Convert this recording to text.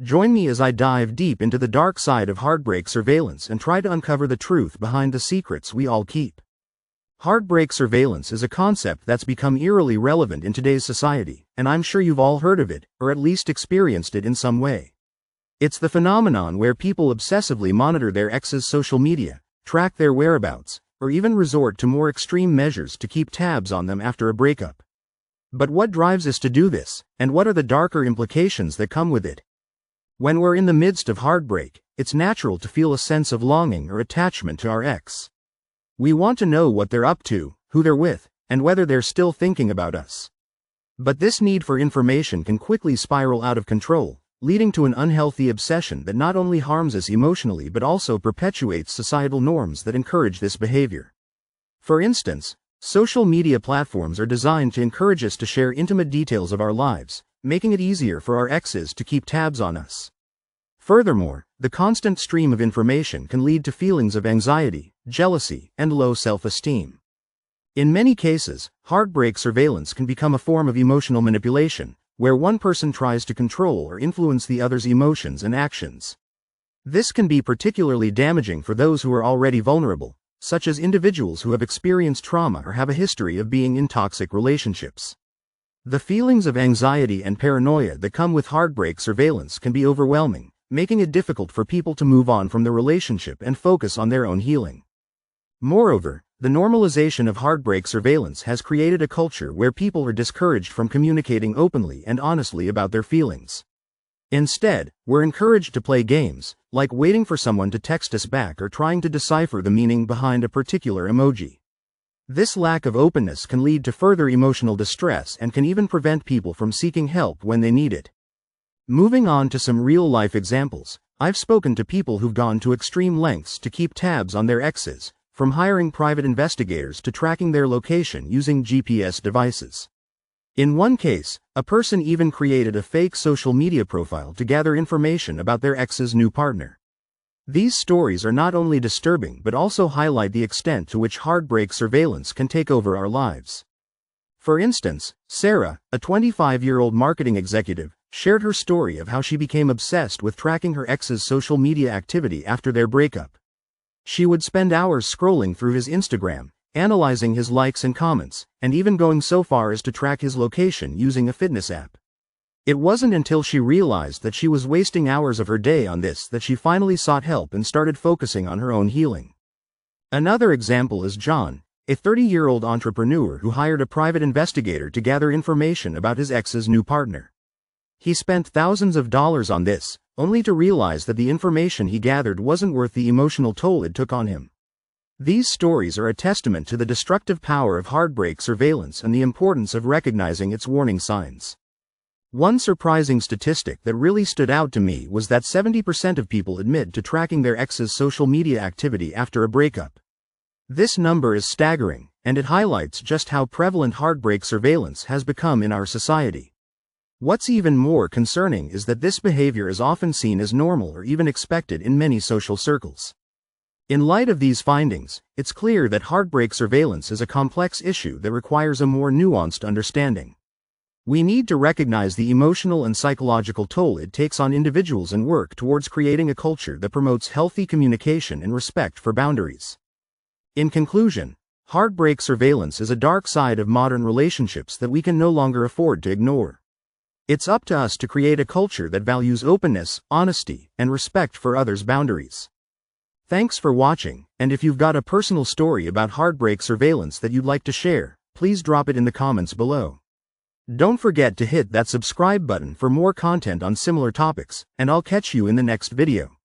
Join me as I dive deep into the dark side of heartbreak surveillance and try to uncover the truth behind the secrets we all keep. Heartbreak surveillance is a concept that's become eerily relevant in today's society, and I'm sure you've all heard of it, or at least experienced it in some way. It's the phenomenon where people obsessively monitor their ex's social media, track their whereabouts, or even resort to more extreme measures to keep tabs on them after a breakup. But what drives us to do this, and what are the darker implications that come with it? When we're in the midst of heartbreak, it's natural to feel a sense of longing or attachment to our ex. We want to know what they're up to, who they're with, and whether they're still thinking about us. But this need for information can quickly spiral out of control, leading to an unhealthy obsession that not only harms us emotionally but also perpetuates societal norms that encourage this behavior. For instance, social media platforms are designed to encourage us to share intimate details of our lives, making it easier for our exes to keep tabs on us. Furthermore, the constant stream of information can lead to feelings of anxiety, jealousy, and low self-esteem. In many cases, heartbreak surveillance can become a form of emotional manipulation, where one person tries to control or influence the other's emotions and actions. This can be particularly damaging for those who are already vulnerable, such as individuals who have experienced trauma or have a history of being in toxic relationships. The feelings of anxiety and paranoia that come with heartbreak surveillance can be overwhelming, making it difficult for people to move on from the relationship and focus on their own healing. Moreover, the normalization of heartbreak surveillance has created a culture where people are discouraged from communicating openly and honestly about their feelings. Instead, we're encouraged to play games, like waiting for someone to text us back or trying to decipher the meaning behind a particular emoji. This lack of openness can lead to further emotional distress and can even prevent people from seeking help when they need it. Moving on to some real-life examples, I've spoken to people who've gone to extreme lengths to keep tabs on their exes, from hiring private investigators to tracking their location using GPS devices. In one case, a person even created a fake social media profile to gather information about their ex's new partner. These stories are not only disturbing but also highlight the extent to which heartbreak surveillance can take over our lives. For instance, Sarah, a 25-year-old marketing executive, shared her story of how she became obsessed with tracking her ex's social media activity after their breakup. She would spend hours scrolling through his Instagram, analyzing his likes and comments, and even going so far as to track his location using a fitness app. It wasn't until she realized that she was wasting hours of her day on this that she finally sought help and started focusing on her own healing. Another example is John, a 30-year-old entrepreneur who hired a private investigator to gather information about his ex's new partner. He spent thousands of dollars on this, only to realize that the information he gathered wasn't worth the emotional toll it took on him. These stories are a testament to the destructive power of heartbreak surveillance and the importance of recognizing its warning signs. One surprising statistic that really stood out to me was that 70% of people admit to tracking their ex's social media activity after a breakup. This number is staggering, and it highlights just how prevalent heartbreak surveillance has become in our society. What's even more concerning is that this behavior is often seen as normal or even expected in many social circles. In light of these findings, it's clear that heartbreak surveillance is a complex issue that requires a more nuanced understanding. We need to recognize the emotional and psychological toll it takes on individuals and work towards creating a culture that promotes healthy communication and respect for boundaries. In conclusion, heartbreak surveillance is a dark side of modern relationships that we can no longer afford to ignore. It's up to us to create a culture that values openness, honesty, and respect for others' boundaries. Thanks for watching, and if you've got a personal story about heartbreak surveillance that you'd like to share, please drop it in the comments below. Don't forget to hit that subscribe button for more content on similar topics, and I'll catch you in the next video.